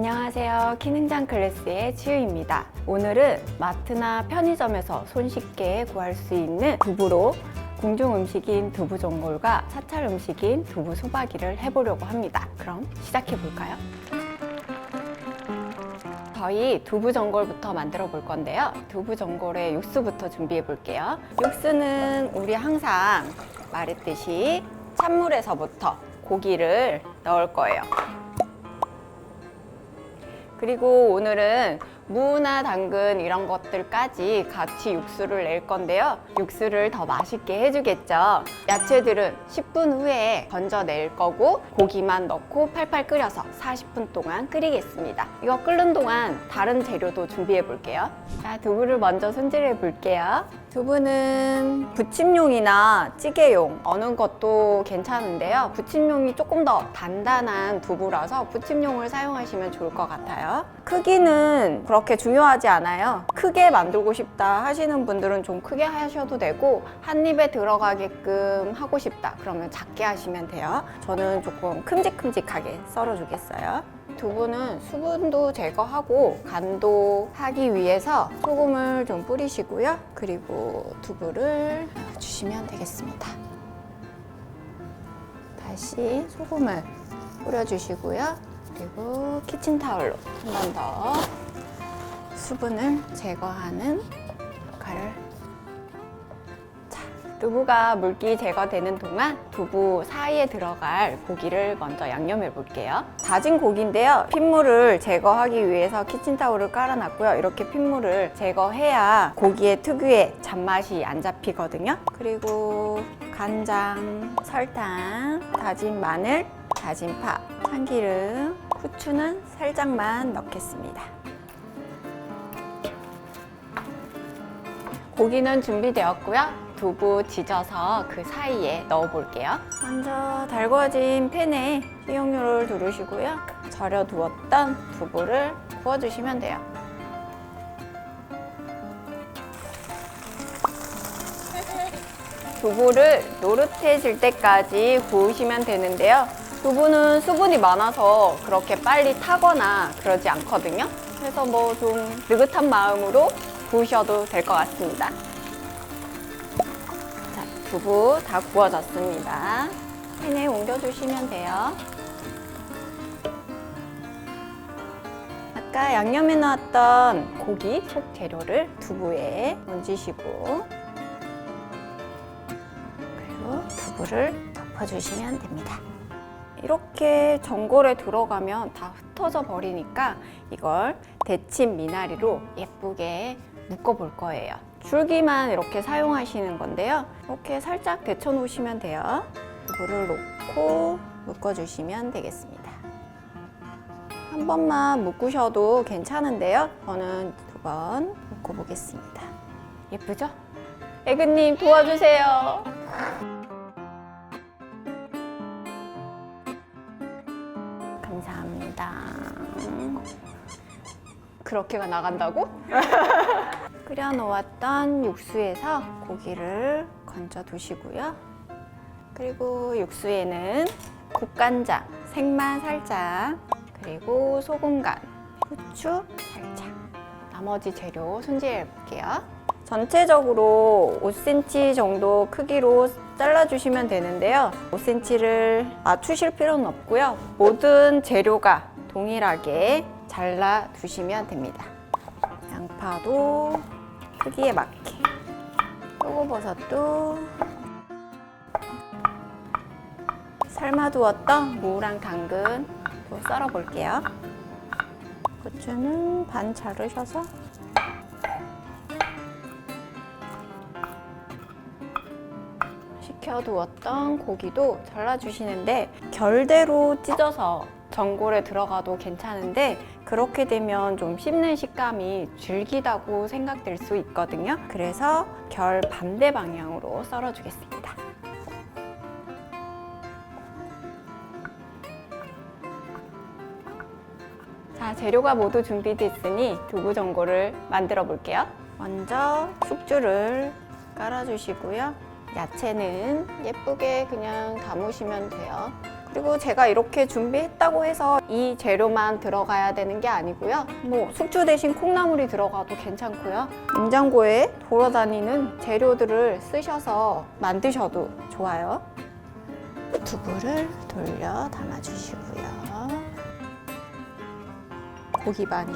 안녕하세요. 키능장 클래스의 치유입니다. 오늘은 마트나 편의점에서 손쉽게 구할 수 있는 두부로 궁중 음식인 두부 전골과 사찰 음식인 두부 소박이를 해보려고 합니다. 그럼 시작해 볼까요? 저희 두부 전골부터 만들어 볼 건데요. 두부 전골의 육수부터 준비해 볼게요. 육수는 우리 항상 말했듯이 찬물에서부터 고기를 넣을 거예요. 그리고 오늘은 무나 당근 이런 것들까지 같이 육수를 낼 건데요. 육수를 더 맛있게 해주겠죠. 야채들은 10분 후에 건져낼 거고 고기만 넣고 팔팔 끓여서 40분 동안 끓이겠습니다. 이거 끓는 동안 다른 재료도 준비해 볼게요. 자, 두부를 먼저 손질해 볼게요. 두부는 부침용이나 찌개용 어느 것도 괜찮은데요. 부침용이 조금 더 단단한 두부라서 부침용을 사용하시면 좋을 것 같아요. 크기는 그렇게 중요하지 않아요. 크게 만들고 싶다 하시는 분들은 좀 크게 하셔도 되고 한 입에 들어가게끔 하고 싶다 그러면 작게 하시면 돼요. 저는 조금 큼직큼직하게 썰어 주겠어요. 두부는 수분도 제거하고 간도 하기 위해서 소금을 좀 뿌리시고요. 그리고 두부를 주시면 되겠습니다. 다시 소금을 뿌려주시고요. 그리고 키친타올로 한 번 더 수분을 제거하는 역할을. 두부가 물기 제거되는 동안 두부 사이에 들어갈 고기를 먼저 양념해 볼게요. 다진 고기인데요. 핏물을 제거하기 위해서 키친타올을 깔아놨고요. 이렇게 핏물을 제거해야 고기의 특유의 잡맛이 안 잡히거든요. 그리고 간장, 설탕, 다진 마늘, 다진 파, 참기름, 후추는 살짝만 넣겠습니다. 고기는 준비되었고요. 두부 지져서 그 사이에 넣어 볼게요. 먼저 달궈진 팬에 식용유를 두르시고요. 절여 두었던 두부를 구워주시면 돼요. 두부를 노릇해질 때까지 구우시면 되는데요. 두부는 수분이 많아서 그렇게 빨리 타거나 그러지 않거든요. 그래서 뭐 좀 느긋한 마음으로 구우셔도 될 것 같습니다. 두부 다 구워졌습니다. 팬에 옮겨주시면 돼요. 아까 양념해 놨던 고기 속 재료를 두부에 얹으시고 그리고 두부를 덮어주시면 됩니다. 이렇게 전골에 들어가면 다 흩어져 버리니까 이걸 데친 미나리로 예쁘게 묶어 볼 거예요. 줄기만 이렇게 사용하시는 건데요. 이렇게 살짝 데쳐 놓으시면 돼요. 두부를 놓고 묶어주시면 되겠습니다. 한 번만 묶으셔도 괜찮은데요. 저는 2번 묶어 보겠습니다. 예쁘죠? 애그님 도와주세요. 감사합니다. 그렇게가 나간다고? 끓여 놓았던 육수에서 고기를 건져 두시고요. 그리고 육수에는 국간장, 생마 살짝, 그리고 소금간, 후추 살짝. 나머지 재료 손질해 볼게요. 전체적으로 5cm 정도 크기로 잘라주시면 되는데요. 5cm를 맞추실 필요는 없고요. 모든 재료가 동일하게 잘라 두시면 됩니다. 양파도 크기에 맞게, 표고버섯도, 삶아두었던 무랑 당근 또 썰어 볼게요. 고추는 반 자르셔서 식혀두었던 고기도 잘라주시는데 결대로 찢어서 전골에 들어가도 괜찮은데 그렇게 되면 좀 씹는 식감이 질기다고 생각될 수 있거든요. 그래서 결 반대 방향으로 썰어주겠습니다. 자, 재료가 모두 준비됐으니 두부 전골을 만들어 볼게요. 먼저 숙주를 깔아주시고요. 야채는 예쁘게 그냥 담으시면 돼요. 그리고 제가 이렇게 준비했다고 해서 이 재료만 들어가야 되는 게 아니고요. 뭐 숙주 대신 콩나물이 들어가도 괜찮고요. 냉장고에 돌아다니는 재료들을 쓰셔서 만드셔도 좋아요. 두부를 돌려 담아주시고요. 고기 많이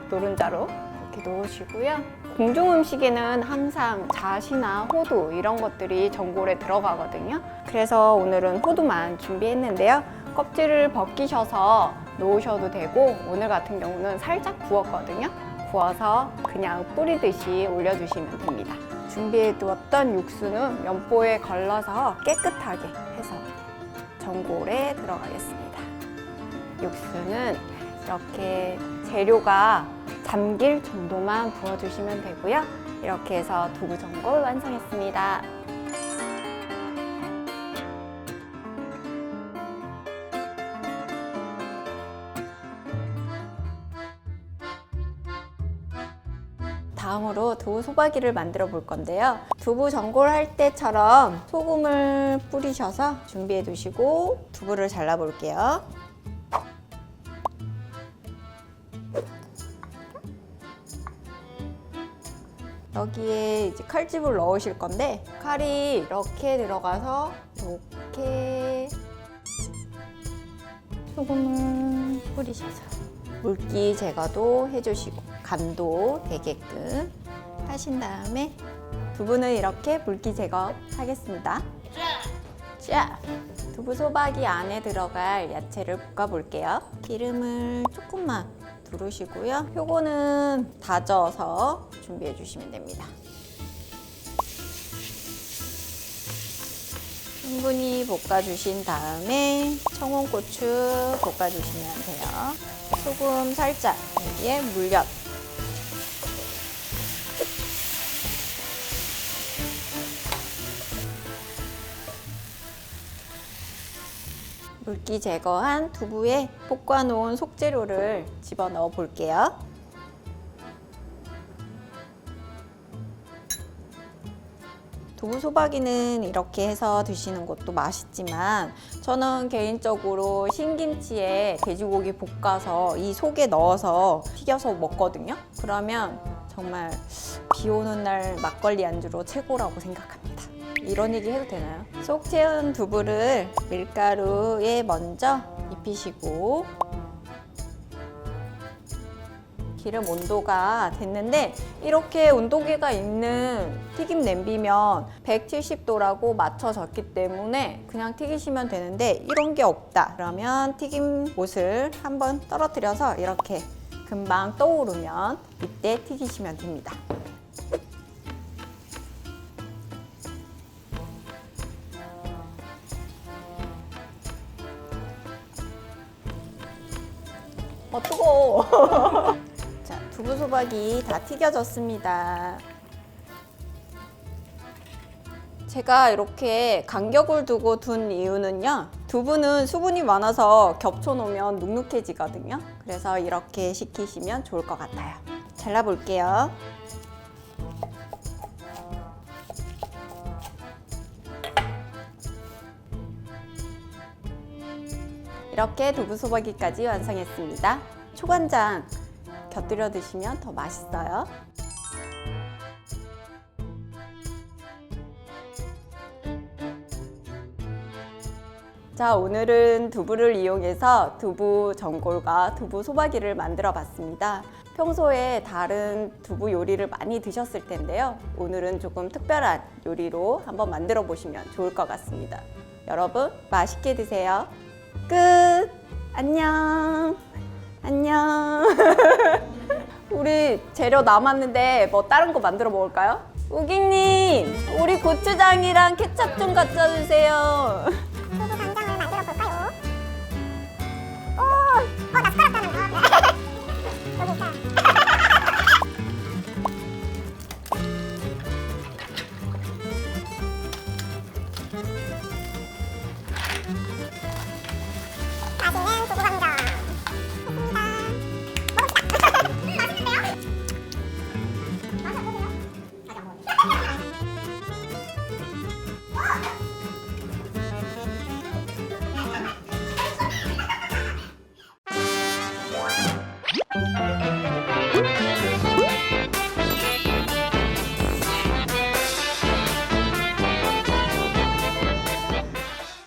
노른자로 이렇게 놓으시고요. 공중 음식에는 항상 잣이나 호두 이런 것들이 전골에 들어가거든요. 그래서 오늘은 호두만 준비했는데요. 껍질을 벗기셔서 놓으셔도 되고 오늘 같은 경우는 살짝 구웠거든요. 구워서 그냥 뿌리듯이 올려주시면 됩니다. 준비해 두었던 육수는 면보에 걸러서 깨끗하게 해서 전골에 들어가겠습니다. 육수는 이렇게 재료가 잠길 정도만 부어주시면 되고요. 이렇게 해서 두부 전골 완성했습니다. 다음으로 두부 소박이를 만들어 볼 건데요. 두부 전골 할 때처럼 소금을 뿌리셔서 준비해 두시고 두부를 잘라 볼게요. 여기에 이제 칼집을 넣으실 건데 칼이 이렇게 들어가서 이렇게 소금을 뿌리셔서 물기 제거도 해주시고 간도 되게끔 하신 다음에 두부는 이렇게 물기 제거하겠습니다. 자, 두부 소박이 안에 들어갈 야채를 볶아 볼게요. 기름을 조금만 두르시고요. 요거는 다져서 준비해 주시면 됩니다. 충분히 볶아주신 다음에 청양고추 볶아주시면 돼요. 소금 살짝, 여기에 물엿. 물기 제거한 두부에 볶아놓은 속재료를 집어넣어 볼게요. 두부 소박이는 이렇게 해서 드시는 것도 맛있지만 저는 개인적으로 신김치에 돼지고기 볶아서 이 속에 넣어서 튀겨서 먹거든요. 그러면 정말 비 오는 날 막걸리 안주로 최고라고 생각합니다. 이런 얘기 해도 되나요? 속 채운 두부를 밀가루에 먼저 입히시고 기름 온도가 됐는데 이렇게 온도계가 있는 튀김 냄비면 170도라고 맞춰졌기 때문에 그냥 튀기시면 되는데 이런 게 없다 그러면 튀김옷을 한번 떨어뜨려서 이렇게 금방 떠오르면 이때 튀기시면 됩니다. 뜨거워. 자, 두부 소박이 다 튀겨졌습니다. 제가 이렇게 간격을 두고 둔 이유는요. 두부는 수분이 많아서 겹쳐 놓으면 눅눅해지거든요. 그래서 이렇게 식히시면 좋을 것 같아요. 잘라볼게요. 이렇게 두부 소박이까지 완성했습니다. 초간장 곁들여 드시면 더 맛있어요. 자, 오늘은 두부를 이용해서 두부 전골과 두부 소박이를 만들어 봤습니다. 평소에 다른 두부 요리를 많이 드셨을 텐데요. 오늘은 조금 특별한 요리로 한번 만들어 보시면 좋을 것 같습니다. 여러분, 맛있게 드세요. 끝! 안녕! 안녕! 우리 재료 남았는데 뭐 다른 거 만들어 먹을까요? 우기님! 우리 고추장이랑 케첩 좀 갖다 주세요. 두부 간장을 만들어 볼까요? 나 숟가락